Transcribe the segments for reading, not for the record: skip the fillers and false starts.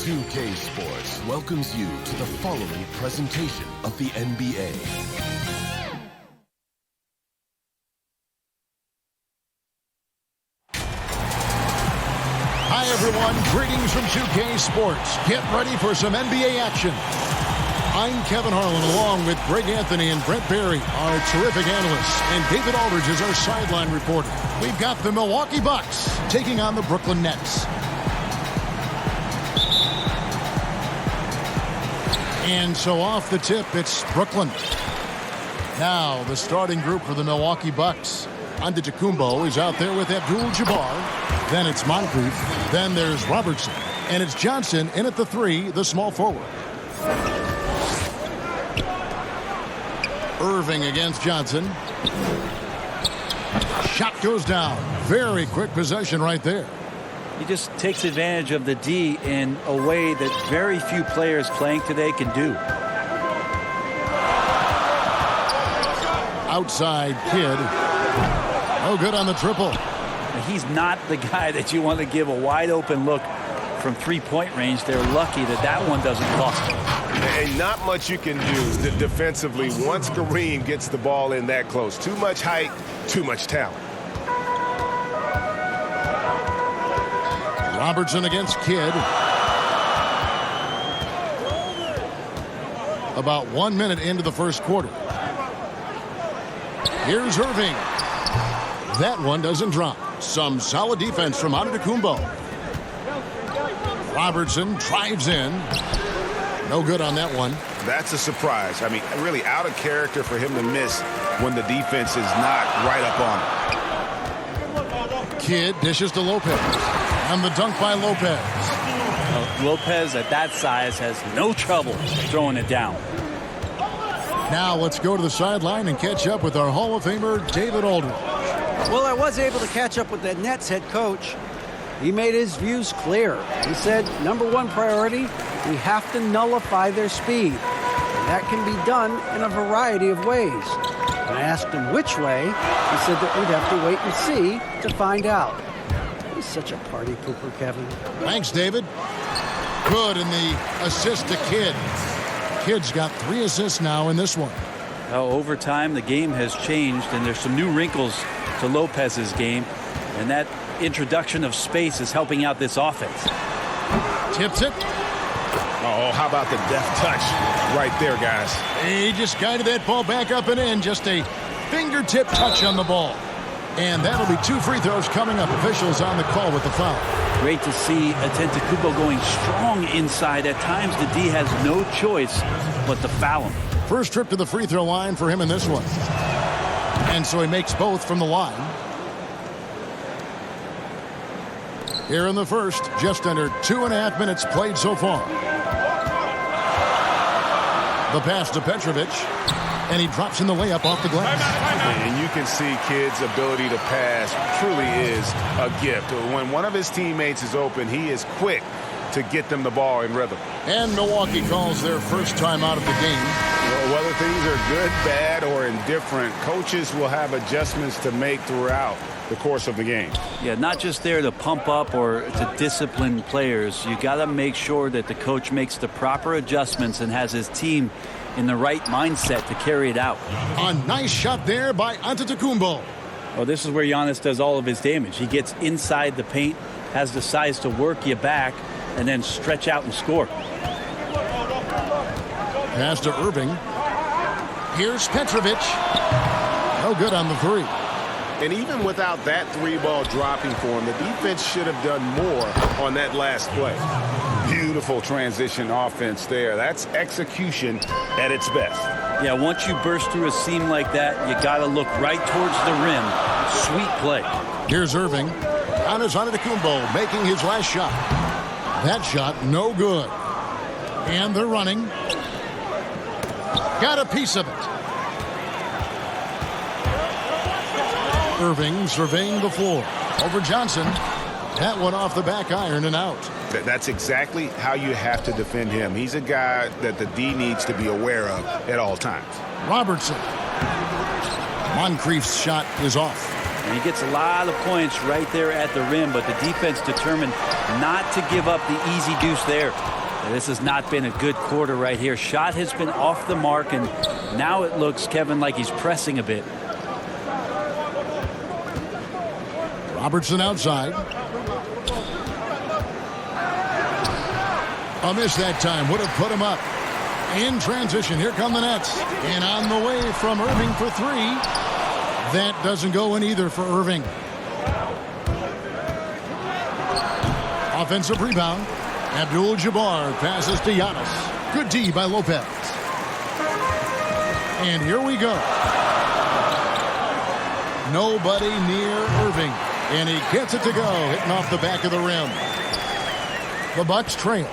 2K Sports welcomes you to the following presentation of the NBA. Hi everyone, greetings from 2K Sports. Get ready for some NBA action. I'm Kevin Harlan along with Greg Anthony and Brent Barry, our terrific analysts, and David Aldridge is our sideline reporter. We've got the Milwaukee Bucks taking on the Brooklyn Nets. And so off the tip, it's Brooklyn. Now the starting group for the Milwaukee Bucks. Antetokounmpo is out there with Abdul-Jabbar. Then it's Moncrief. Then there's Robertson. And it's Johnson in at the 3, the small forward. Irving against Johnson. Shot goes down. Very quick possession right there. He just takes advantage of the D in a way that very few players playing today can do. Outside Kidd. No good on the triple. He's not the guy that you want to give a wide open look from three-point range. They're lucky that that one doesn't cost them. And not much you can do defensively once Kareem gets the ball in that close. Too much height, too much talent. Robertson against Kidd. About 1 minute into the first quarter. Here's Irving. That one doesn't drop. Some solid defense from Antetokounmpo. Robertson drives in. No good on that one. That's a surprise. I mean, really out of character for him to miss when the defense is not right up on him. Kidd dishes to Lopez. And the dunk by Lopez. Lopez at that size has no trouble throwing it down. Now let's go to the sideline and catch up with our Hall of Famer, David Aldridge. Well, I was able to catch up with the Nets head coach. He made his views clear. He said, #1 priority, we have to nullify their speed. And that can be done in a variety of ways. When I asked him which way, he said that we'd have to wait and see to find out. He's such a party pooper, Kevin. Thanks, David. Good in the assist to Kidd. Kidd's got 3 assists now in this one. Over time, the game has changed, and there's some new wrinkles to Lopez's game, and that introduction of space is helping out this offense. Tips it. Oh, how about the deft touch right there, guys? He just guided that ball back up and in. Just a fingertip touch on the ball. And that'll be 2 free throws coming up. Officials on the call with the foul. Great to see Antetokounmpo going strong inside. At times, the D has no choice but to foul him. First trip to the free throw line for him in this one. And so he makes both from the line. Here in the first, just under 2.5 minutes played so far. The pass to Petrovic. And he drops in the layup off the glass. And you can see Kidd's ability to pass truly is a gift. When one of his teammates is open, he is quick to get them the ball in rhythm. And Milwaukee calls their first time out of the game. Well, whether things are good, bad, or indifferent, coaches will have adjustments to make throughout the course of the game. Yeah, not just there to pump up or to discipline players. You got to make sure that the coach makes the proper adjustments and has his team in the right mindset to carry it out. A nice shot there by Antetokounmpo. Well, this is where Giannis does all of his damage. He gets inside the paint, has the size to work you back, and then stretch out and score. Pass to Irving. Here's Petrovic. No good on the 3. And even without that 3-ball dropping for him, the defense should have done more on that last play. Beautiful transition offense there. That's execution at its best. Yeah, once you burst through a seam like that, you got to look right towards the rim. Sweet play. Here's Irving. Giannis Antetokounmpo making his last shot. That shot, no good. And they're running. Got a piece of it. Irving surveying the floor. Over Johnson. That one off the back iron and out. That's exactly how you have to defend him. He's a guy that the D needs to be aware of at all times. Robertson. Moncrief's shot is off. And he gets a lot of points right there at the rim, but the defense determined not to give up the easy deuce there. This has not been a good quarter right here. Shot has been off the mark, and now it looks, Kevin, like he's pressing a bit. Robertson outside. A miss that time would have put him up. In transition, here come the Nets. And on the way from Irving for three. That doesn't go in either for Irving. Offensive rebound. Abdul-Jabbar passes to Giannis. Good D by Lopez. And here we go. Nobody near Irving. And he gets it to go, hitting off the back of the rim. The Bucks trail.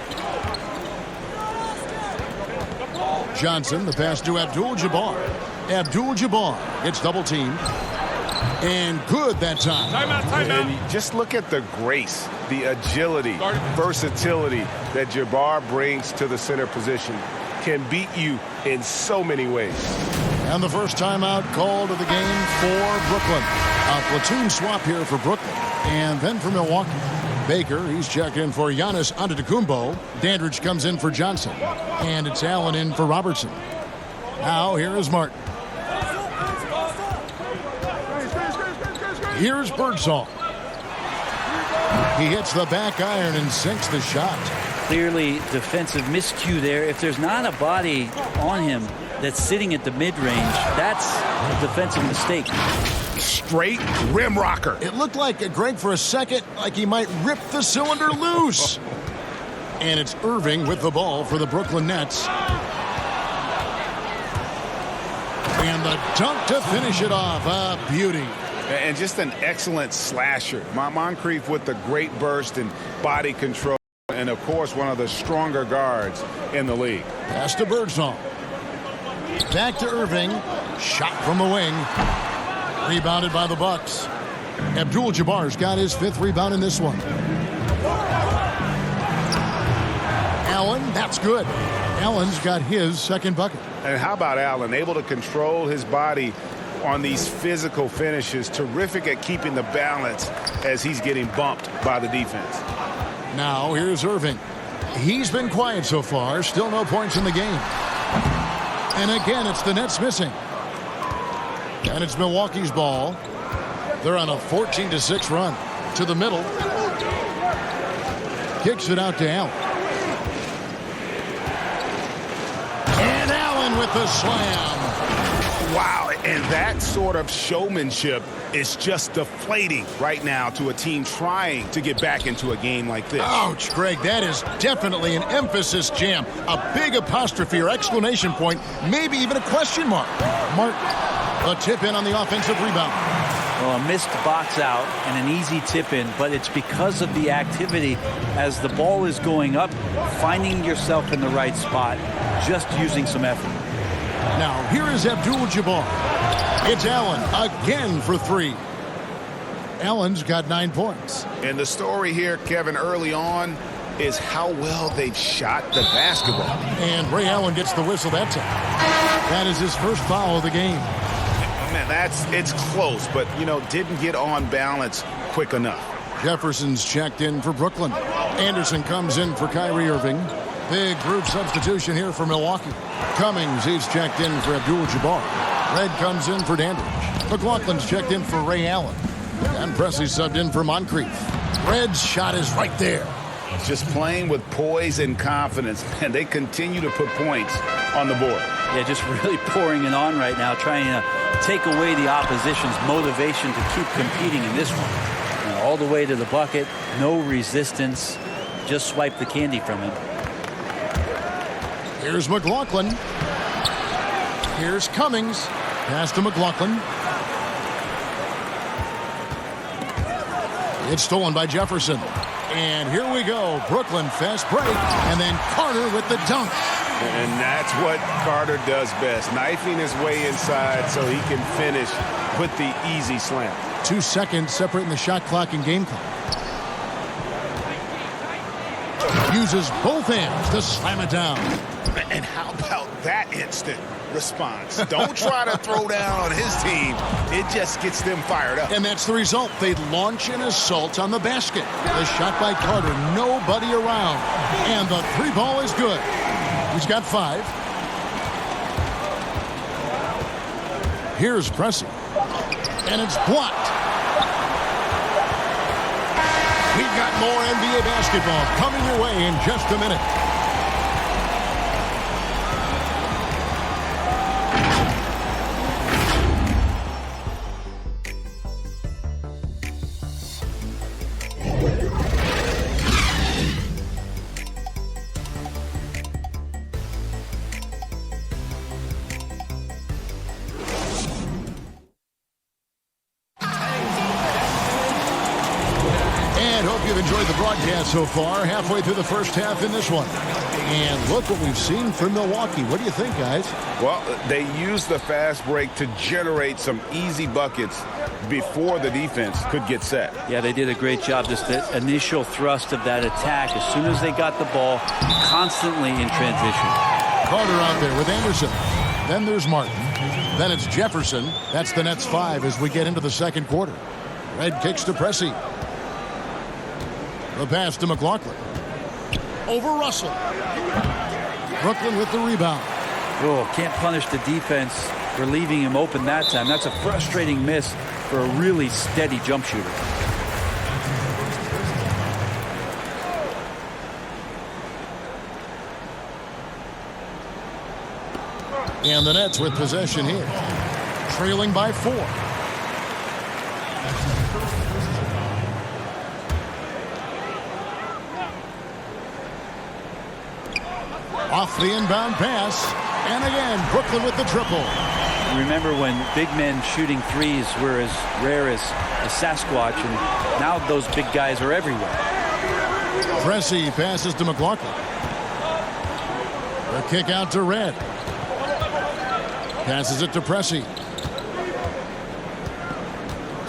Johnson, the pass to Abdul-Jabbar. Abdul-Jabbar gets double teamed. And good that time. Timeout. And you just look at the grace, the agility, versatility that Jabbar brings to the center position. Can beat you in so many ways. And the first timeout called of the game for Brooklyn. A platoon swap here for Brooklyn. And then for Milwaukee. Baker, he's checked in for Giannis Antetokounmpo. Dandridge comes in for Johnson. And it's Allen in for Robertson. Now here is Martin. Here's Birdsall. He hits the back iron and sinks the shot. Clearly defensive miscue there. If there's not a body on him that's sitting at the mid-range, that's a defensive mistake. Straight rim rocker. It looked like, Greg, for a second, like he might rip the cylinder loose. And it's Irving with the ball for the Brooklyn Nets. And the dunk to finish it off. A beauty. And just an excellent slasher. Moncrief with the great burst and body control. And, of course, one of the stronger guards in the league. Pass to Birdsall. Back to Irving. Shot from the wing. Rebounded by the Bucks. Abdul-Jabbar's got his fifth rebound in this one. Allen, that's good. Allen's got his second bucket. And how about Allen? Able to control his body on these physical finishes. Terrific at keeping the balance as he's getting bumped by the defense. Now here's Irving. He's been quiet so far. Still no points in the game. And again, it's the Nets missing. And it's Milwaukee's ball. They're on a 14-6 run. To the middle. Kicks it out to Allen. And Allen with the slam. Wow, and that sort of showmanship is just deflating right now to a team trying to get back into a game like this. Ouch, Greg, that is definitely an emphasis jam. A big apostrophe or exclamation point, maybe even a question mark. Martin, a tip in on the offensive rebound. Well, a missed box out and an easy tip in, but it's because of the activity as the ball is going up, finding yourself in the right spot, just using some effort. Now, here is Abdul-Jabbar. It's Allen again for three. Allen's got 9 points. And the story here, Kevin, early on is how well they've shot the basketball. And Ray Allen gets the whistle that time. That is his first foul of the game. Man, it's close, but, didn't get on balance quick enough. Jefferson's checked in for Brooklyn. Anderson comes in for Kyrie Irving. Big group substitution here for Milwaukee. Cummings, he's checked in for Abdul-Jabbar. Red comes in for Dandridge. McLaughlin's checked in for Ray Allen. And Presley subbed in for Moncrief. Red's shot is right there. Just playing with poise and confidence, and they continue to put points on the board. Yeah, just really pouring it on right now, trying to take away the opposition's motivation to keep competing in this one. All the way to the bucket, no resistance, just swipe the candy from him. Here's McLaughlin. Here's Cummings. Pass to McLaughlin. It's stolen by Jefferson. And here we go. Brooklyn fast break. And then Carter with the dunk. And that's what Carter does best. Knifing his way inside so he can finish with the easy slam. 2 seconds separating the shot clock and game clock. Uses both hands to slam it down. And how about that instant response? Don't try to throw down on his team. It just gets them fired up. And that's the result. They launch an assault on the basket. The shot by Carter, nobody around. And the three ball is good. He's got 5. Here's Pressey. And it's blocked. We've got more NBA basketball coming your way in just a minute. Enjoyed the broadcast so far, halfway through the first half in this one. And look what we've seen from Milwaukee. What do you think, guys? Well, they used the fast break to generate some easy buckets before the defense could get set. Yeah, they did a great job. Just the initial thrust of that attack, as soon as they got the ball, constantly in transition. Carter out there with Anderson. Then there's Martin. Then it's Jefferson. That's the Nets 5 as we get into the second quarter. Red kicks to Pressey. The pass to McLaughlin. Over Russell. Brooklyn with the rebound. Oh, can't punish the defense for leaving him open that time. That's a frustrating miss for a really steady jump shooter. And the Nets with possession here. Trailing by 4. Off the inbound pass. And again, Brooklyn with the triple. Remember when big men shooting threes were as rare as a Sasquatch, and now those big guys are everywhere. Pressey passes to McLaughlin. The kick out to Red. Passes it to Pressey.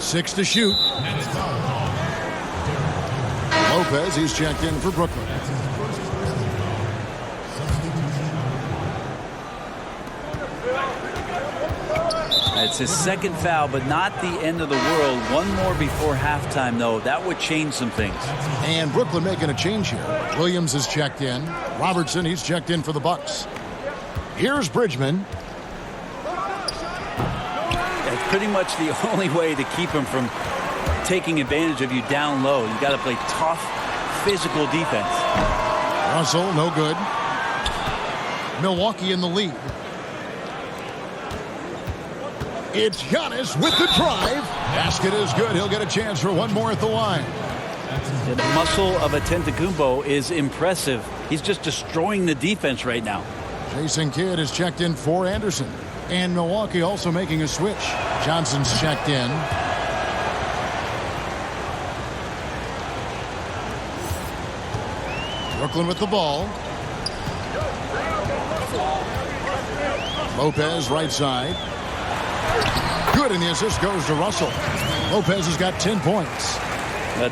6 to shoot. Lopez, he's checked in for Brooklyn. It's his second foul, but not the end of the world. One more before halftime, though. That would change some things. And Brooklyn making a change here. Williams is checked in. Robertson, he's checked in for the Bucks. Here's Bridgman. It's pretty much the only way to keep him from taking advantage of you down low. You got to play tough, physical defense. Russell, no good. Milwaukee in the lead. It's Giannis with the drive. Basket is good. He'll get a chance for one more at the line. The muscle of Antetokounmpo is impressive. He's just destroying the defense right now. Jason Kidd is checked in for Anderson. And Milwaukee also making a switch. Johnson's checked in. Brooklyn with the ball. Lopez right side. Good, and the assist goes to Russell. Lopez has got 10 points.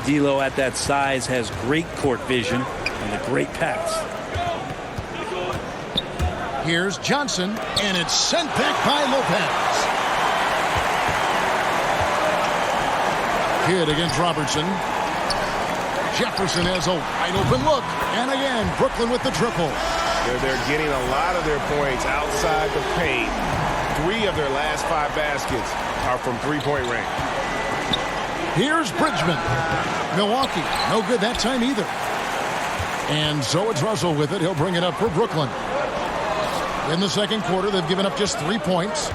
D'Lo at that size has great court vision and a great pass. Here's Johnson, and it's sent back by Lopez. Kidd against Robertson. Jefferson has a wide open look. And again, Brooklyn with the triple. They're getting a lot of their points outside the paint. 3 of their last 5 baskets are from three-point range. Here's Bridgman. Milwaukee, no good that time either. And so it's Russell with it. He'll bring it up for Brooklyn. In the second quarter, they've given up just 3 points.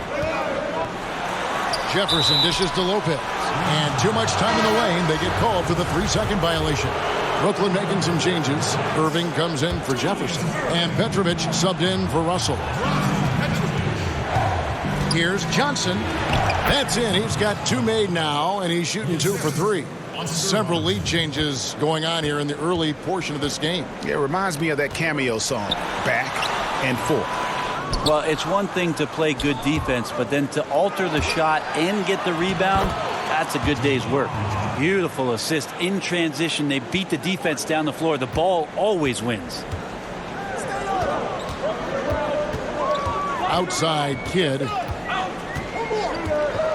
Jefferson dishes to Lopez. And too much time in the lane. They get called for the 3-second violation. Brooklyn making some changes. Irving comes in for Jefferson. And Petrovic subbed in for Russell. Here's Johnson. That's in. He's got 2 made now, and he's shooting 2 for 3. Several lead changes going on here in the early portion of this game. Yeah, it reminds me of that Cameo song, Back and Forth. Well, it's one thing to play good defense, but then to alter the shot and get the rebound, that's a good day's work. Beautiful assist in transition. They beat the defense down the floor. The ball always wins. Outside Kidd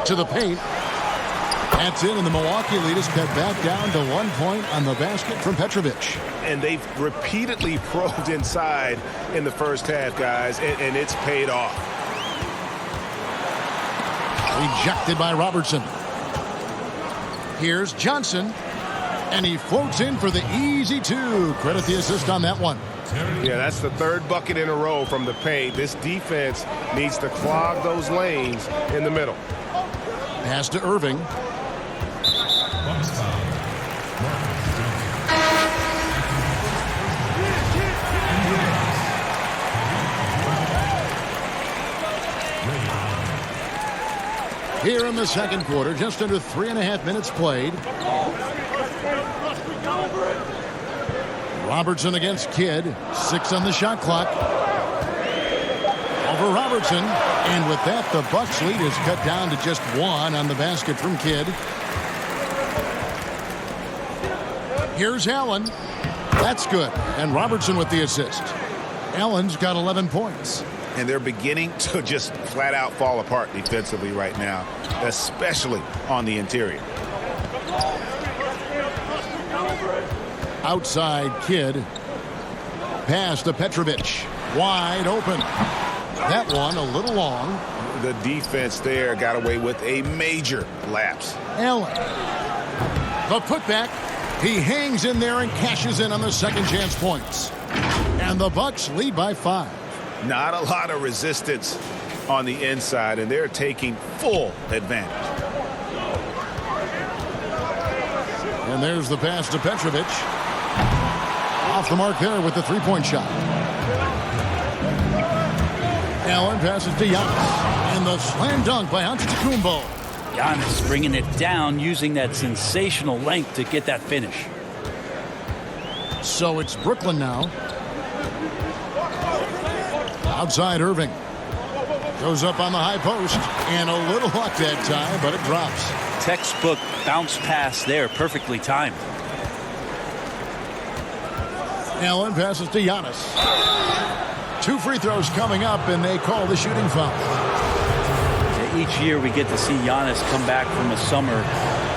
to the paint. That's in, and the Milwaukee lead is cut back down to 1 point on the basket from Petrovic. And they've repeatedly probed inside in the first half, guys, and it's paid off. Rejected by Robertson. Here's Johnson, and he floats in for the easy two. Credit the assist on that one. Yeah, that's the third bucket in a row from the paint. This defense needs to clog those lanes in the middle. Pass to Irving. Here in the second quarter, just under 3.5 minutes played. Robertson against Kidd. 6 on the shot clock. Over Robertson. And with that, the Bucks lead is cut down to just 1 on the basket from Kidd. Here's Allen. That's good. And Robertson with the assist. Allen's got 11 points. And they're beginning to just flat out fall apart defensively right now, especially on the interior. Outside Kidd. Pass to Petrovic. Wide open. That one a little long. The defense there got away with a major lapse. Allen. The putback. He hangs in there and cashes in on the second chance points. And the Bucks lead by 5. Not a lot of resistance on the inside, and they're taking full advantage. And there's the pass to Petrovic. Off the mark there with the three-point shot. Allen passes to Giannis. And the slam dunk by Antetokounmpo. Giannis bringing it down, using that sensational length to get that finish. So it's Brooklyn now. Outside Irving. Goes up on the high post. And a little luck that time, but it drops. Textbook bounce pass there, perfectly timed. Allen passes to Giannis. 2 free throws coming up, and they call the shooting foul. Each year we get to see Giannis come back from a summer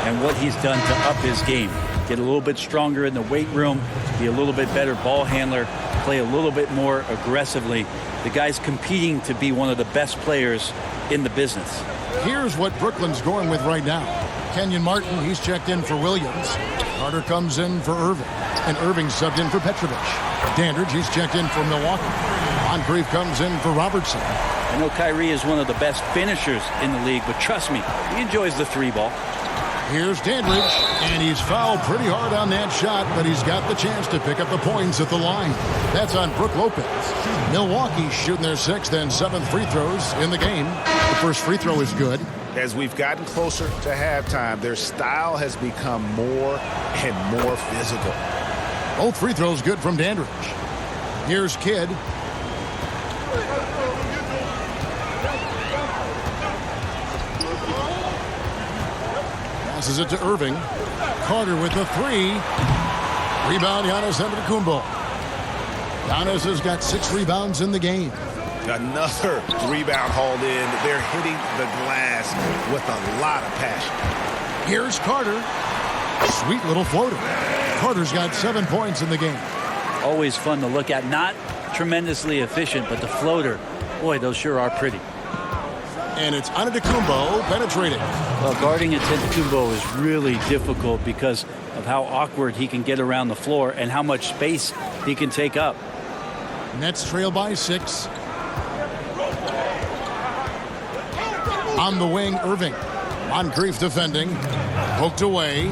and what he's done to up his game. Get a little bit stronger in the weight room, be a little bit better ball handler, play a little bit more aggressively. The guy's competing to be one of the best players in the business. Here's what Brooklyn's going with right now. Kenyon Martin, he's checked in for Williams. Carter comes in for Irving. And Irving subbed in for Petrovic. Dandridge, he's checked in for Milwaukee. Moncrief comes in for Robertson. I know Kyrie is one of the best finishers in the league, but trust me, he enjoys the 3 ball. Here's Dandridge, and he's fouled pretty hard on that shot, but he's got the chance to pick up the points at the line. That's on Brook Lopez. Milwaukee shooting their 6th and 7th free throws in the game. The first free throw is good. As we've gotten closer to halftime, their style has become more and more physical. Both free throws good from Dandridge. Here's Kidd. Passes it to Irving. Carter with the 3. Rebound, Giannis Antetokounmpo. Giannis has got 6 rebounds in the game. Another rebound hauled in. They're hitting the glass with a lot of passion. Here's Carter. Sweet little floater. Carter's got 7 points in the game. Always fun to look at. Not tremendously efficient, but the floater, boy, those sure are pretty. And it's Antetokounmpo penetrating. Well, guarding Antetokounmpo is really difficult because of how awkward he can get around the floor and how much space he can take up. Nets trail by 6. On the wing, Irving. Moncrief defending. Poked away.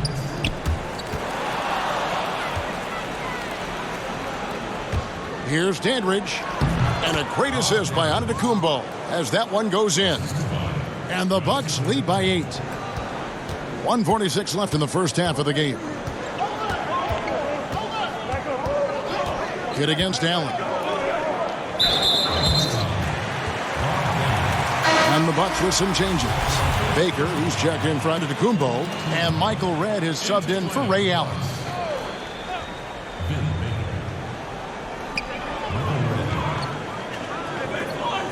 Here's Dandridge. And a great assist by Antetokounmpo as that one goes in. And the Bucks lead by 8. 1:46 left in the first half of the game. Hit against Allen. And the Bucks with some changes. Baker, he's checked in front of Antetokounmpo. And Michael Redd has subbed in for Ray Allen.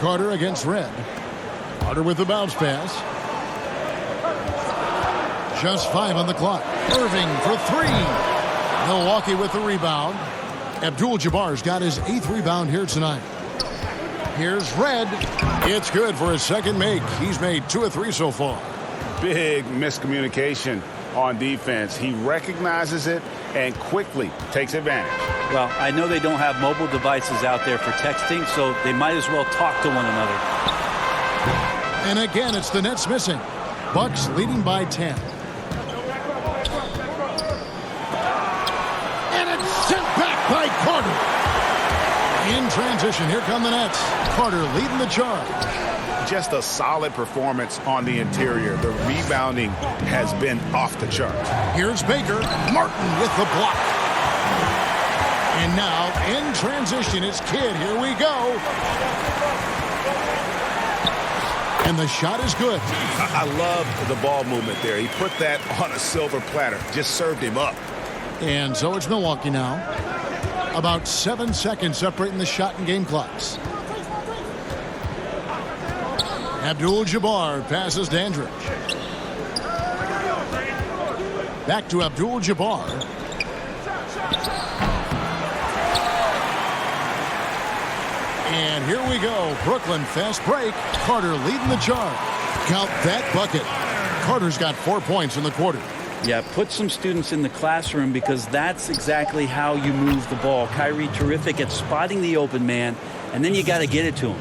Carter against Redd. Carter with the bounce pass. Just 5 on the clock. Irving for 3. Milwaukee with the rebound. Abdul-Jabbar's got his 8th rebound here tonight. Here's Redd. It's good for his second make. He's made 2 of 3 so far. Big miscommunication on defense. He recognizes it and quickly takes advantage. Well, I know they don't have mobile devices out there for texting, so they might as well talk to one another. And again, it's the Nets missing. Bucks leading by 10. And it's sent back by Carter. In transition, here come the Nets. Carter leading the charge. Just a solid performance on the interior. The rebounding has been off the charts. Here's Baker. Martin with the block. And now, in transition, it's Kidd. Here we go. And the shot is good. I love the ball movement there. He put that on a silver platter. Just served him up. And so it's Milwaukee now. About 7 seconds separating the shot and game clocks. Abdul-Jabbar passes Dandridge. Back to Abdul-Jabbar. And here we go. Brooklyn fast break. Carter leading the charge. Count that bucket. Carter's got 4 points in the quarter. Yeah, put some students in the classroom because that's exactly how you move the ball. Kyrie terrific at spotting the open man, and then you got to get it to him.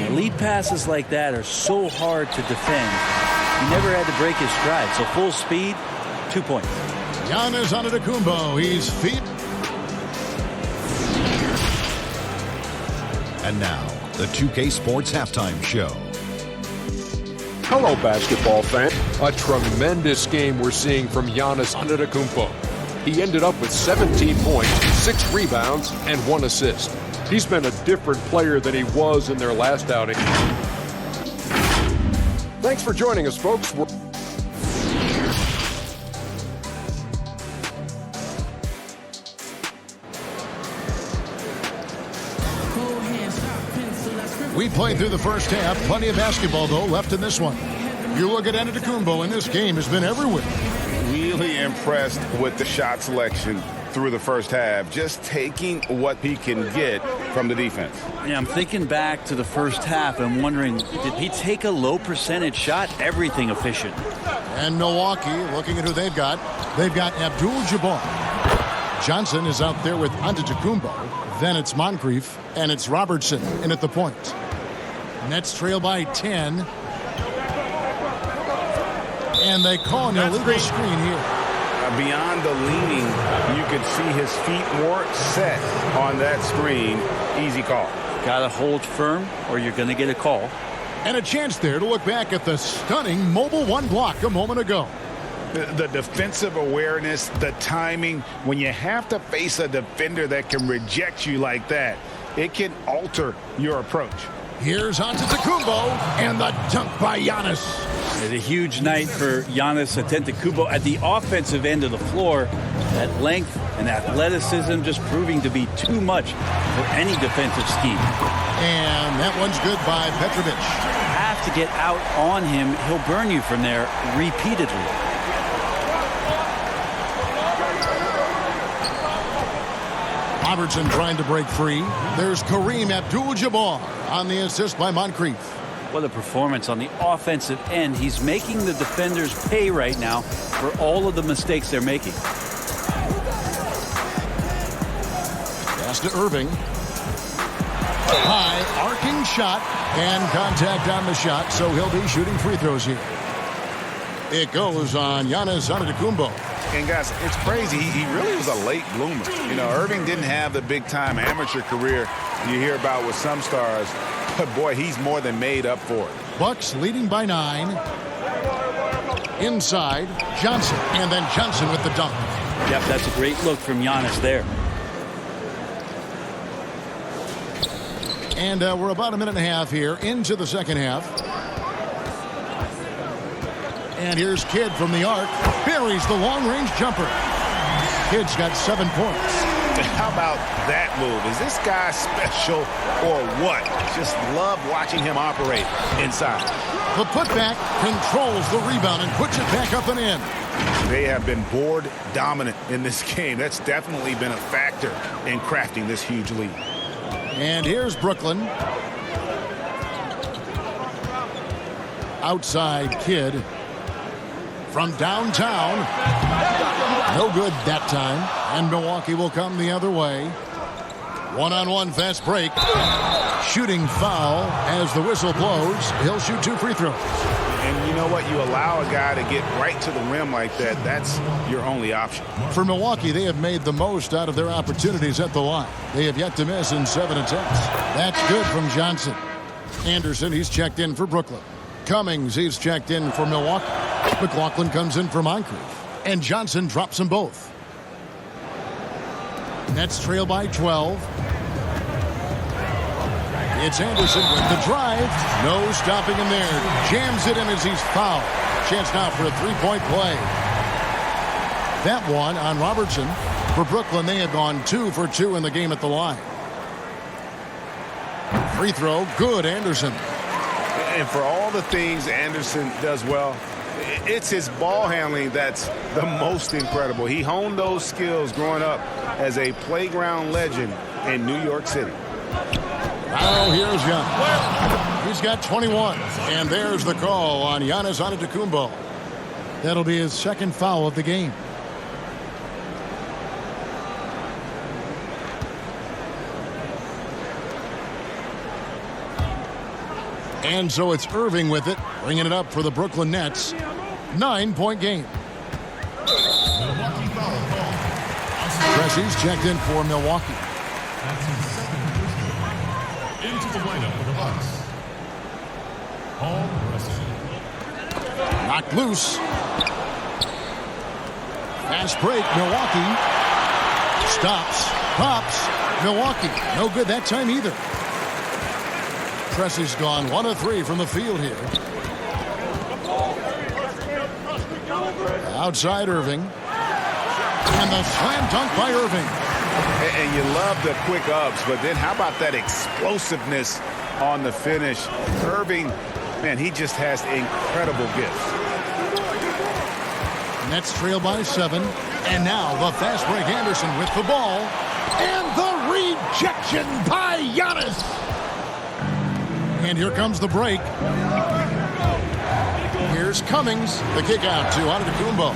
Now, lead passes like that are so hard to defend. He never had to break his stride, so full speed, 2 points. Giannis Antetokounmpo, he's feet. And now, the 2K Sports Halftime Show. Hello, basketball fan. A tremendous game we're seeing from Giannis Antetokounmpo. He ended up with 17 points, 6 rebounds, and 1 assist. He's been a different player than he was in their last outing. Thanks for joining us, folks. We played through the first half. Plenty of basketball, though, left in this one. You look at Antetokounmpo, and this game has been everywhere. Really impressed with the shot selection through the first half. Just taking what he can get from the defense. Yeah, I'm thinking back to the first half and wondering, did he take a low percentage shot? Everything efficient. And Milwaukee, looking at who they've got. They've got Abdul-Jabbar. Johnson is out there with Antetokounmpo. Then it's Moncrief, and it's Robertson in at the point. Nets trail by 10. And they call an illegal screen here. Beyond the leaning, you could see his feet more set on that screen. Easy call. Got to hold firm or you're going to get a call. And a chance there to look back at the stunning mobile 1 block a moment ago. The defensive awareness, the timing, when you have to face a defender that can reject you like that, it can alter your approach. Here's Antetokounmpo, and the dunk by Giannis. It's a huge night for Giannis Antetokounmpo at the offensive end of the floor. That length and athleticism just proving to be too much for any defensive scheme. And that one's good by Petrovic. Have to get out on him. He'll burn you from there repeatedly. Robertson trying to break free. There's Kareem Abdul-Jabbar on the assist by Moncrief. What a performance on the offensive end. He's making the defenders pay right now for all of the mistakes they're making. Pass to Irving. High arcing shot and contact on the shot, so he'll be shooting free throws here. It goes on Giannis Antetokounmpo. And guys, it's crazy. He really was a late bloomer. You know, Irving didn't have the big-time amateur career you hear about with some stars. But, boy, he's more than made up for it. Bucks leading by 9. Inside, Johnson. And then Johnson with the dunk. Yep, that's a great look from Giannis there. And we're about a minute and a half here into the second half. And here's Kidd from the arc. Buries the long-range jumper. Kidd's got 7 points. How about that move? Is this guy special or what? Just love watching him operate inside. The putback controls the rebound and puts it back up and in. They have been board dominant in this game. That's definitely been a factor in crafting this huge lead. And here's Brooklyn. Outside Kidd. From downtown. No good that time. And Milwaukee will come the other way. One-on-one fast break. Shooting foul as the whistle blows. He'll shoot 2 free throws. And you know what? You allow a guy to get right to the rim like that. That's your only option. For Milwaukee, they have made the most out of their opportunities at the line. They have yet to miss in 7 attempts. That's good from Johnson. Anderson, he's checked in for Brooklyn. Cummings, he's checked in for Milwaukee. McLaughlin comes in for Moncrief. And Johnson drops them both. Nets trail by 12. It's Anderson with the drive. No stopping him there. Jams it in as he's fouled. Chance now for a 3-point play. That one on Robertson. For Brooklyn, they have gone 2 for 2 in the game at the line. Free throw, good, Anderson. And for all the things Anderson does well, it's his ball handling that's the most incredible. He honed those skills growing up as a playground legend in New York City. Oh, here's Giannis. He's got 21. And there's the call on Giannis Antetokounmpo. That'll be his 2nd foul of the game. And so it's Irving with it, bringing it up for the Brooklyn Nets. 9-point game. Pressey's checked in for Milwaukee. Into the lineup for the Bucks. Paul Pressey. Knocked loose. Fast break, Milwaukee. Stops, pops, Milwaukee. No good that time either. Pressey's gone 1 of 3 from the field here. Outside Irving. And the slam dunk by Irving. And you love the quick ups, but then how about that explosiveness on the finish? Irving, man, he just has incredible gifts. Nets trail by 7. And now the fast break, Anderson with the ball. And the rejection by Giannis. And here comes the break. Here's Cummings. The kick out to Antetokounmpo.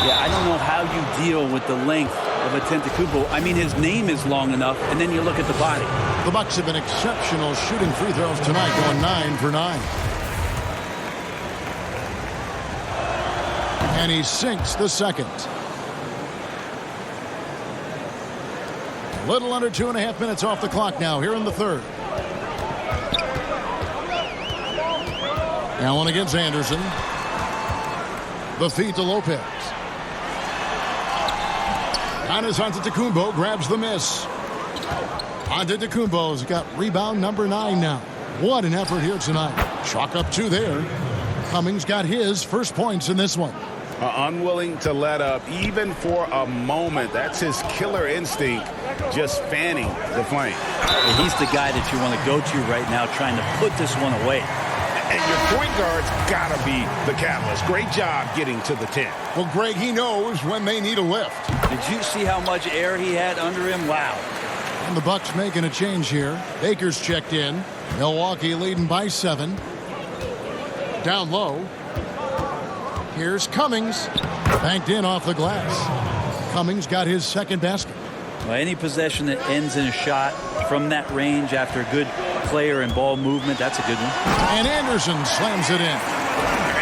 Yeah, I don't know how you deal with the length of Antetokounmpo. I mean, his name is long enough, and then you look at the body. The Bucks have been exceptional shooting free throws tonight, going 9 for 9. And he sinks the second. A little under 2.5 minutes off the clock now here in the third. Allen against Anderson. The feed to Lopez. Giannis Antetokounmpo grabs the miss. Antetokounmpo's got rebound number 9 now. What an effort here tonight. Chalk up 2 there. Cummings got his first points in this one. Unwilling to let up even for a moment. That's his killer instinct, just fanning the flame. And he's the guy that you want to go to right now, trying to put this one away. And your point guard's got to be the catalyst. Great job getting to the 10. Well, Greg, he knows when they need a lift. Did you see how much air he had under him? Wow. And the Bucks making a change here. Baker's checked in. Milwaukee leading by 7. Down low. Here's Cummings. Banked in off the glass. Cummings got his second basket. Well, any possession that ends in a shot from that range after a good player and ball movement, that's a good one. And Anderson slams it in.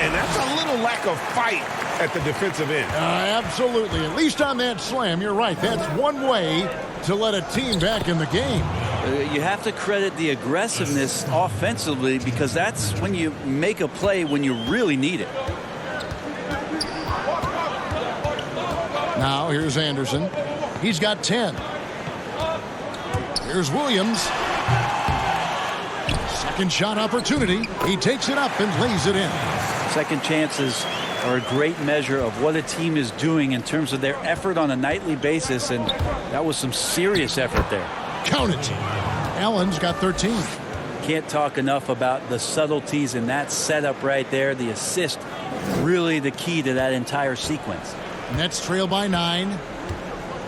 And that's a little lack of fight at the defensive end. Absolutely. At least on that slam, you're right. That's one way to let a team back in the game. You have to credit the aggressiveness offensively, because that's when you make a play when you really need it. Now here's Anderson. He's got 10. Here's Williams. Second shot opportunity. He takes it up and lays it in. Second chances are a great measure of what a team is doing in terms of their effort on a nightly basis, and that was some serious effort there. Count it. Allen's got 13. Can't talk enough about the subtleties in that setup right there. The assist, really the key to that entire sequence. Nets trail by 9.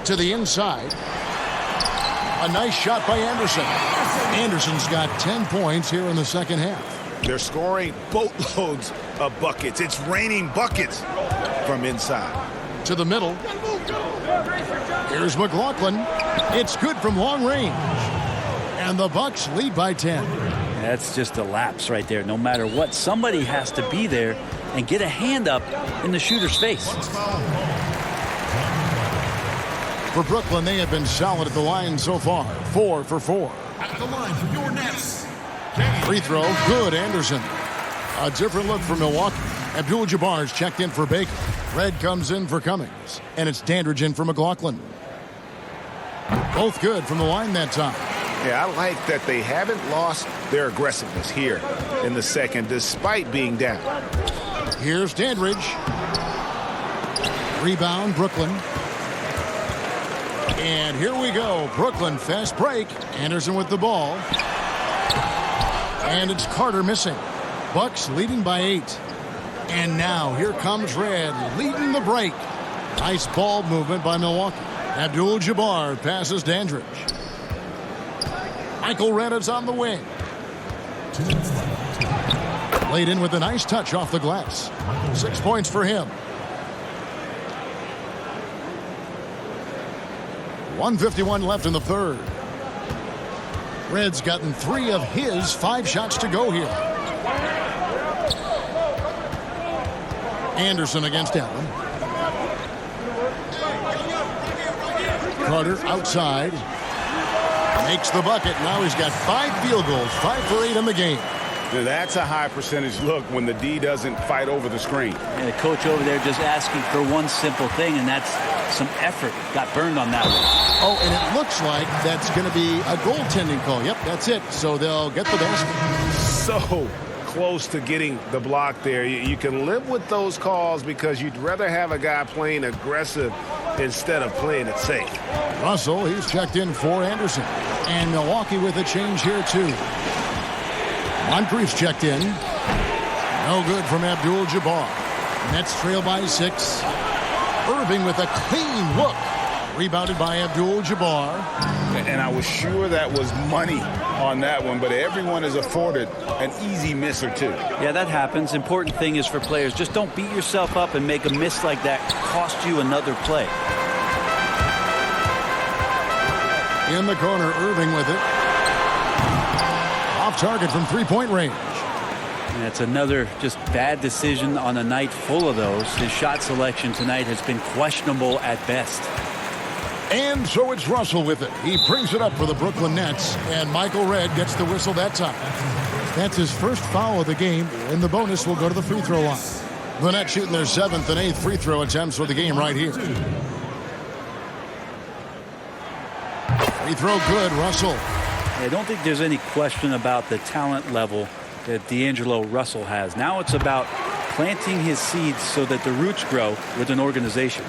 To the inside. A nice shot by Anderson. Anderson's got 10 points here in the second half. They're scoring boatloads of buckets. It's raining buckets from inside. To the middle. Here's McLaughlin. It's good from long range. And the Bucks lead by 10. That's just a lapse right there. No matter what, somebody has to be there and get a hand up in the shooter's face. For Brooklyn, they have been solid at the line so far. 4 for 4. At the line for your Nets. Free throw, good, Anderson. A different look for Milwaukee. Abdul-Jabbar's checked in for Baker. Red comes in for Cummings. And it's Dandridge in for McLaughlin. Both good from the line that time. Yeah, I like that they haven't lost their aggressiveness here in the second, despite being down. Here's Dandridge. Rebound, Brooklyn. And here we go. Brooklyn, fast break. Anderson with the ball. And it's Carter missing. Bucks leading by 8. And now here comes Red leading the break. Nice ball movement by Milwaukee. Abdul-Jabbar passes Dandridge. Michael Red is on the wing. Laid in with a nice touch off the glass. 6 points for him. 1:51 left in the third. Red's gotten 3 of his 5 shots to go here. Anderson against Allen. Carter outside. Makes the bucket. Now he's got 5 field goals. 5 for 8 in the game. Now that's a high percentage look when the D doesn't fight over the screen. And the coach over there just asking for one simple thing, and that's some effort. Got burned on that one. Oh, and it looks like that's going to be a goaltending call. Yep, that's it. So they'll get the basket. So close to getting the block there. You can live with those calls because you'd rather have a guy playing aggressive instead of playing it safe. Russell, he's checked in for Anderson. And Milwaukee with a change here, too. Moncrief's checked in. No good from Abdul-Jabbar. Nets trail by 6. Irving with a clean look. Rebounded by Abdul-Jabbar. And I was sure that was money on that one, but everyone is afforded an easy miss or two. Yeah, that happens. Important thing is for players, just don't beat yourself up and make a miss like that cost you another play. In the corner, Irving with it. Off target from three-point range. And that's another just bad decision on a night full of those. His shot selection tonight has been questionable at best. And so it's Russell with it. He brings it up for the Brooklyn Nets, and Michael Red gets the whistle that time. That's his first foul of the game, and the bonus will go to the free throw line. The Nets shooting their 7th and 8th free throw attempts for the game right here. Free throw good, Russell. I don't think there's any question about the talent level that D'Angelo Russell has. Now it's about planting his seeds so that the roots grow with an organization.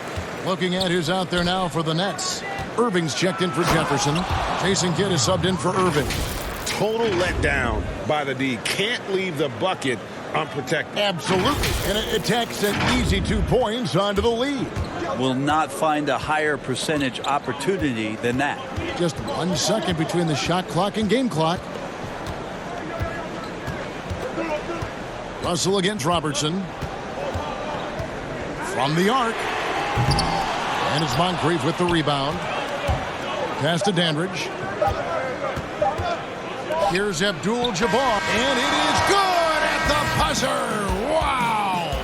Looking at who's out there now for the Nets. Irving's checked in for Jefferson. Jason Kidd is subbed in for Irving. Total letdown by the D. Can't leave the bucket unprotected. Absolutely. And it takes an easy 2 points onto the lead. Will not find a higher percentage opportunity than that. Just 1 second between the shot clock and game clock. Russell against Robertson. From the arc. And it's Moncrief with the rebound. Pass to Dandridge. Here's Abdul-Jabbar. And it is good at the buzzer. Wow.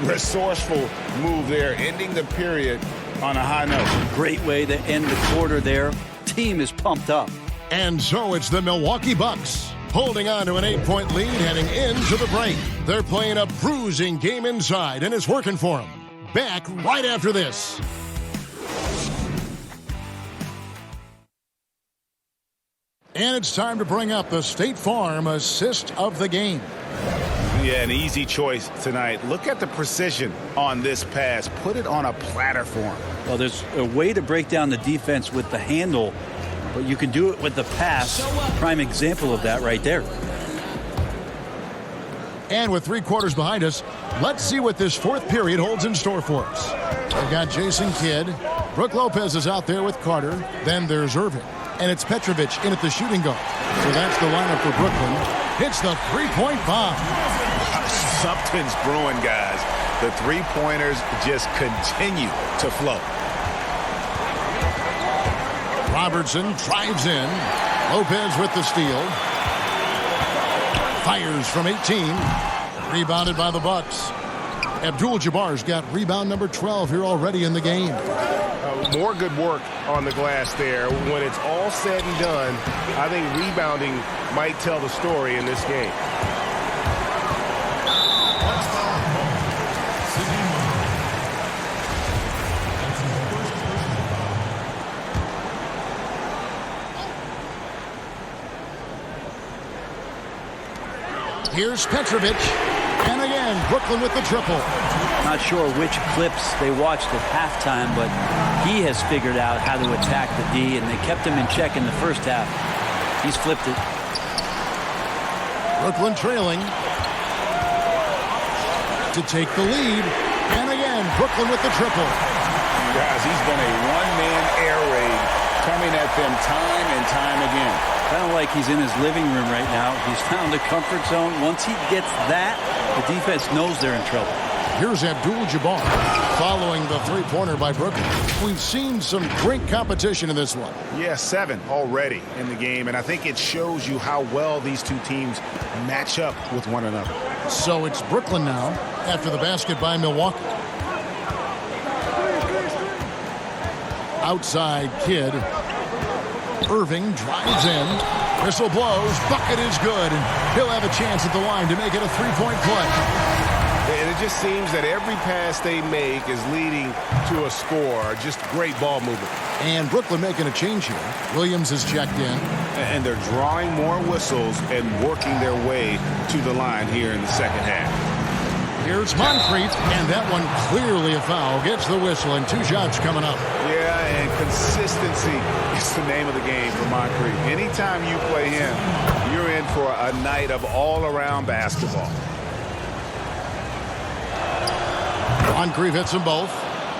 Resourceful move there, ending the period on a high note. Great way to end the quarter there. Team is pumped up. And so it's the Milwaukee Bucks holding on to an 8-point lead heading into the break. They're playing a bruising game inside, and it's working for them. Back right after this. And it's time to bring up the State Farm assist of the game. Yeah, an easy choice tonight. Look at the precision on this pass. Put it on a platter for him. Well, there's a way to break down the defense with the handle, but you can do it with the pass. Prime example of that right there. And with 3 quarters behind us, let's see what this 4th period holds in store for us. We've got Jason Kidd. Brooke Lopez is out there with Carter. Then there's Irving. And it's Petrovic in at the shooting guard. So that's the lineup for Brooklyn. Hits the 3-point bomb. Something's brewing, guys. The 3-pointers just continue to flow. Robertson drives in. Lopez with the steal. Fires from 18. Rebounded by the Bucks. Abdul-Jabbar's got rebound number 12 here already in the game. More good work on the glass there. When it's all said and done, I think rebounding might tell the story in this game. Here's Petrovic. And again, Brooklyn with the triple. Not sure which clips they watched at halftime, but he has figured out how to attack the D, and they kept him in check in the first half. He's flipped it. Brooklyn trailing to take the lead. And again, Brooklyn with the triple. Guys, he's been a one-man air raid coming at them time and time again. Kind of like he's in his living room right now. He's found a comfort zone. Once he gets that, the defense knows they're in trouble. Here's Abdul-Jabbar following the 3-pointer by Brooklyn. We've seen some great competition in this one. Yeah, 7 already in the game, and I think it shows you how well these two teams match up with one another. So it's Brooklyn now after the basket by Milwaukee. Outside Kidd. Irving drives in. Whistle blows. Bucket is good. And he'll have a chance at the line to make it a 3-point play. And it just seems that every pass they make is leading to a score. Just great ball movement. And Brooklyn making a change here. Williams is checked in. And they're drawing more whistles and working their way to the line here in the second half. Here's Moncrief, and that one clearly a foul. Gets the whistle, and 2 shots coming up. Yeah, and consistency is the name of the game for Moncrief. Anytime you play him, you're in for a night of all-around basketball. Moncrief hits them both.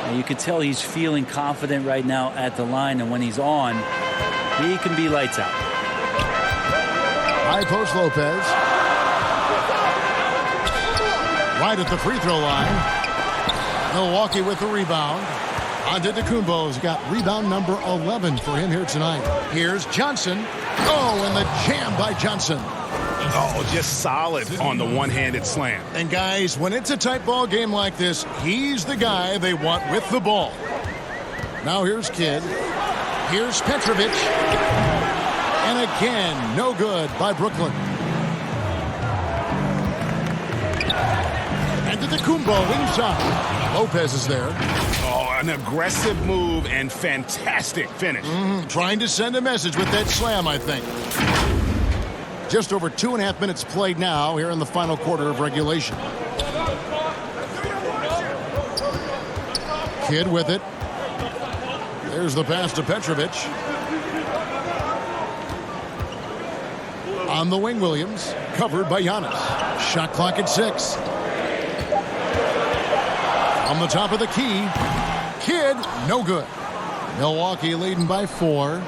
And you can tell he's feeling confident right now at the line, and when he's on, he can be lights out. High post Lopez. Right at the free throw line. Milwaukee with the rebound. Antetokounmpo's got rebound number 11 for him here tonight. Here's Johnson. Oh, and the jam by Johnson. Oh, just solid on the one-handed slam. And guys, when it's a tight ball game like this, he's the guy they want with the ball. Now here's Kidd. Here's Petrovic. And again, no good by Brooklyn. Antetokounmpo inside. Lopez is there. Oh, an aggressive move and fantastic finish. Trying to send a message with that slam, I think. Just over 2.5 minutes played now here in the final quarter of regulation. Kidd with it. There's the pass to Petrovic. On the wing, Williams. Covered by Giannis. Shot clock at 6. On the top of the key. Kidd, no good. Milwaukee leading by 4.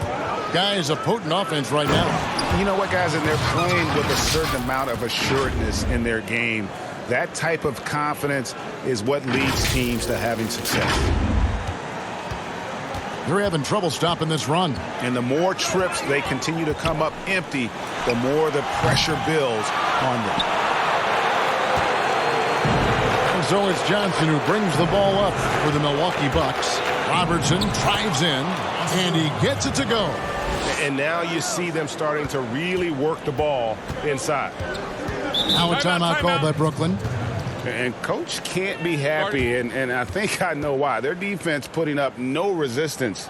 Guys, a potent offense right now. You know what, guys, and they're playing with a certain amount of assuredness in their game. That type of confidence is what leads teams to having success. They're having trouble stopping this run. And the more trips they continue to come up empty, the more the pressure builds on them. And so it's Johnson who brings the ball up for the Milwaukee Bucks. Robertson drives in, and he gets it to go. And now you see them starting to really work the ball inside. Now a timeout called by Brooklyn. And Coach can't be happy, and I think I know why. Their defense putting up no resistance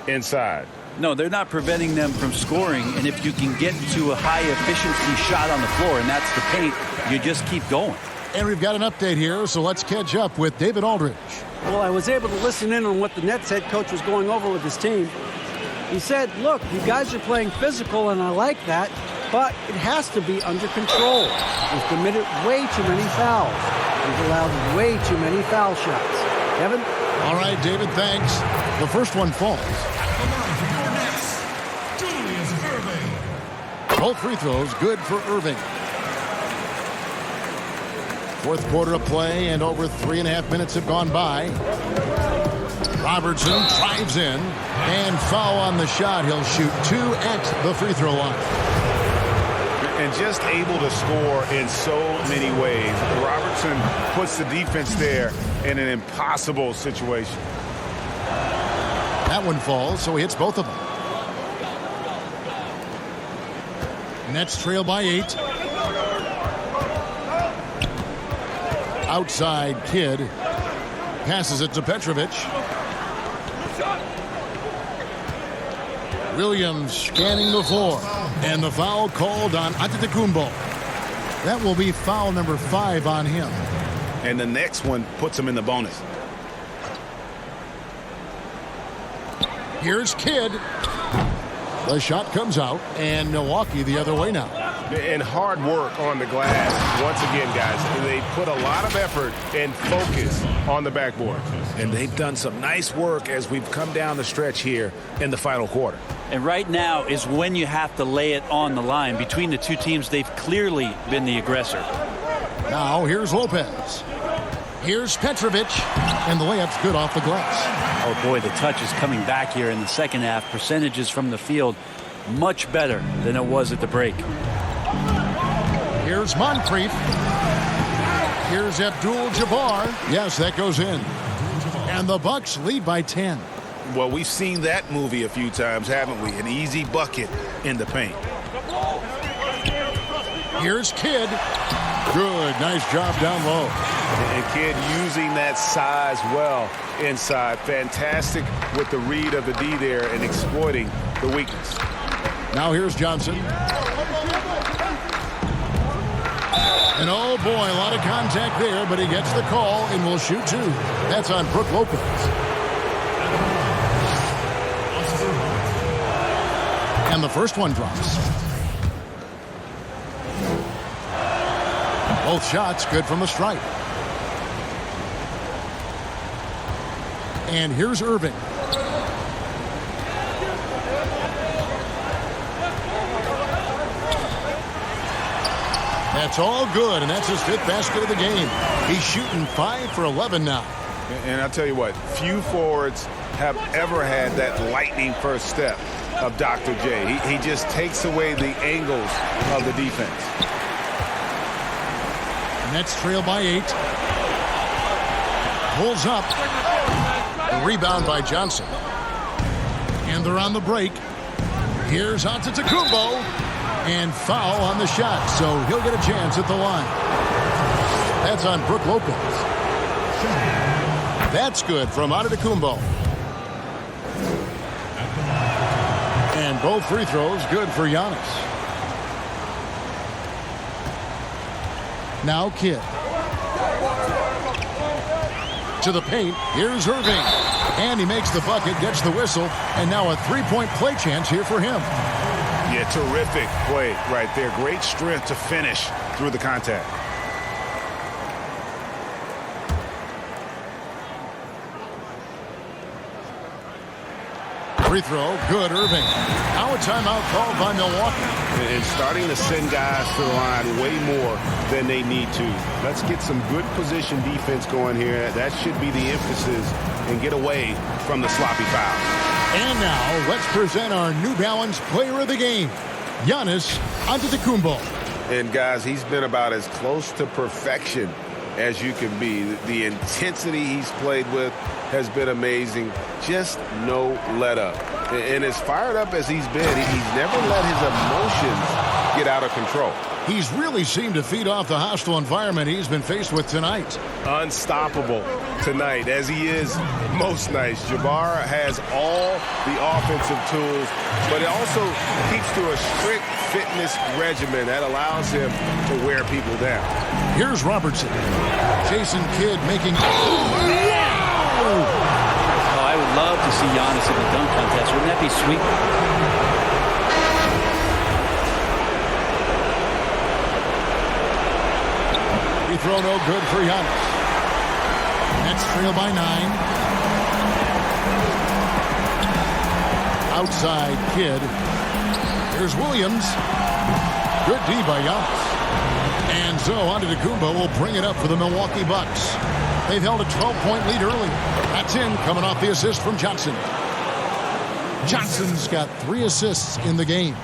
inside. No, they're not preventing them from scoring, and if you can get to a high-efficiency shot on the floor, and that's the paint, you just keep going. And we've got an update here, so let's catch up with David Aldridge. Well, I was able to listen in on what the Nets head coach was going over with his team. He said, look, you guys are playing physical, and I like that, but it has to be under control. We've committed way too many fouls. We've allowed way too many foul shots. Kevin? All right, David, thanks. The first one falls. Both free throws good for Irving. Fourth quarter of play, and over 3.5 minutes have gone by. Robertson drives in, and foul on the shot. He'll shoot 2 at the free throw line. And just able to score in so many ways. Robertson puts the defense there in an impossible situation. That one falls, so he hits both of them. Nets trail by 8. Outside Kidd. Passes it to Petrovic. Williams scanning the floor. And the foul called on Antetokounmpo. That will be foul number 5 on him. And the next one puts him in the bonus. Here's Kidd. The shot comes out, and Milwaukee the other way now. And hard work on the glass. Once again, guys, they put a lot of effort and focus on the backboard. And they've done some nice work as we've come down the stretch here in the final quarter. And right now is when you have to lay it on the line. Between the two teams, they've clearly been the aggressor. Now here's Lopez. Here's Petrovic, and the layup's good off the glass. Oh, boy, the touch is coming back here in the second half. Percentages from the field much better than it was at the break. Here's Moncrief. Here's Abdul-Jabbar. Yes, that goes in. And the Bucks lead by 10. Well, we've seen that movie a few times, haven't we? An easy bucket in the paint. Here's Kidd. Good, nice job down low. And Kidd using that size well inside. Fantastic with the read of the D there and exploiting the weakness. Now here's Johnson. And oh boy, a lot of contact there, but he gets the call and will shoot 2. That's on Brook Lopez. And the first one drops. Both shots good from the stripe. And here's Irving. That's all good, and that's his 5th basket of the game. He's shooting 5 for 11 now. And I'll tell you what, few forwards have ever had that lightning first step of Dr. J. He just takes away the angles of the defense. Nets trail by 8. Pulls up. A rebound by Johnson. And they're on the break. Here's Antetokounmpo. And foul on the shot, so he'll get a chance at the line. That's on Brook Lopez. That's good from Antetokounmpo. And both free throws good for Giannis. Now Kidd. To the paint. Here's Irving. And he makes the bucket, gets the whistle, and now a 3-point play chance here for him. Yeah, terrific play right there. Great strength to finish through the contact. Free throw, good, Irving. Now a timeout called by Milwaukee. And starting to send guys to the line way more than they need to. Let's get some good position defense going here. That should be the emphasis and get away from the sloppy foul. And now let's present our New Balance player of the game, Giannis Antetokounmpo. And guys, he's been about as close to perfection as you can be. The intensity he's played with has been amazing. Just no let up. And as fired up as he's been, he's never let his emotions get out of control. He's really seemed to feed off the hostile environment he's been faced with tonight. Unstoppable tonight, as he is Most nice. JABBAR has all the offensive tools, but it also keeps to a strict fitness regimen that allows him to wear people down. Here's Robertson. Jason Kidd making... Oh, I would love to see Giannis in the dunk contest. Wouldn't that be sweet? Free throw no good for Giannis. Nets trail by 9. Outside Kidd. Here's Williams. Good D by Giannis. And so Antetokounmpo will bring it up for the Milwaukee Bucks. They've held a 12-point lead early. That's in, coming off the assist from Johnson. Johnson's got 3 assists in the game.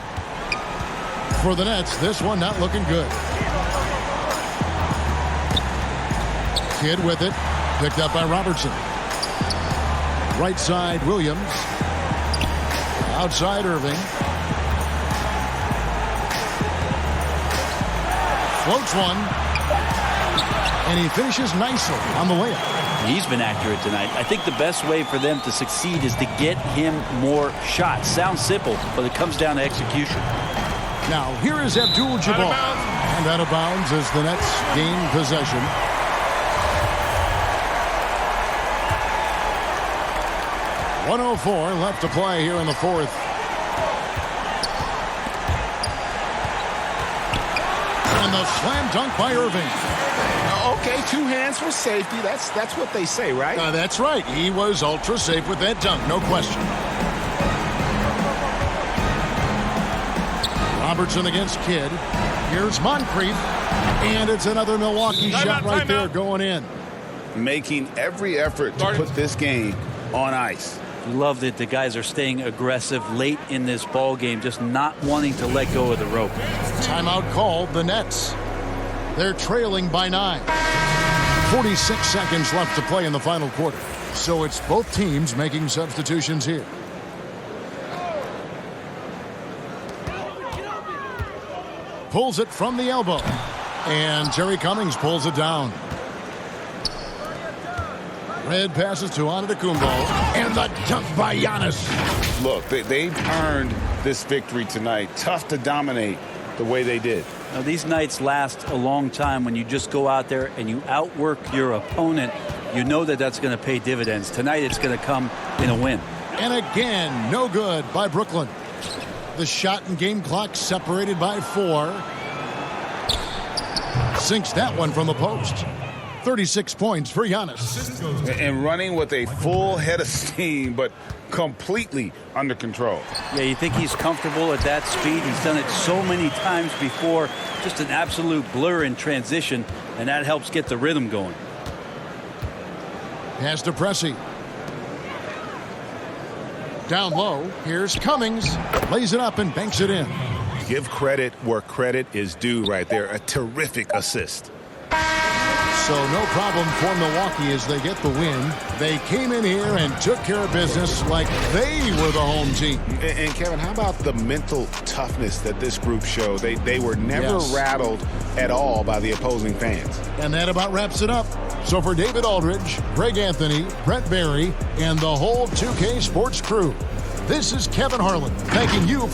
For the Nets, this one not looking good. Kidd with it. Picked up by Robertson. Right side, Williams. Outside, Irving. Floats one. And he finishes nicely on the layup. He's been accurate tonight. I think the best way for them to succeed is to get him more shots. Sounds simple, but it comes down to execution. Now, here is Abdul-Jabbar. And out of bounds as the Nets gain possession. .104 left to play here in the fourth. And the slam dunk by Irving. Okay, 2 hands for safety. That's what they say, right? That's right. He was ultra safe with that dunk, no question. Robertson against Kidd. Here's Moncrief. And it's another Milwaukee shot right there going in. Making every effort to put this game on ice. Love that the guys are staying aggressive late in this ball game, just not wanting to let go of the rope. Timeout called, the Nets. They're trailing by 9. 46 seconds left to play in the final quarter. So it's both teams making substitutions here. Pulls it from the elbow. And Jerry Cummings pulls it down. Red passes to Antetokounmpo. And the dunk by Giannis. Look, they've earned this victory tonight. Tough to dominate the way they did. Now, these nights last a long time when you just go out there and you outwork your opponent. You know that that's going to pay dividends. Tonight it's going to come in a win. And again, no good by Brooklyn. The shot and game clock separated by 4. Sinks that one from the post. 36 points for Giannis. And running with a full head of steam, but completely under control. Yeah, you think he's comfortable at that speed. He's done it so many times before. Just an absolute blur in transition, and that helps get the rhythm going. Pass to Pressey. Down low. Here's Cummings. Lays it up and banks it in. Give credit where credit is due right there. A terrific assist. So no problem for Milwaukee as they get the win. They came in here and took care of business like they were the home team. And Kevin, how about the mental toughness that this group showed? They were never rattled at all by the opposing fans. And that about wraps it up. So for David Aldridge, Greg Anthony, Brent Barry, and the whole 2K Sports crew, this is Kevin Harlan thanking you.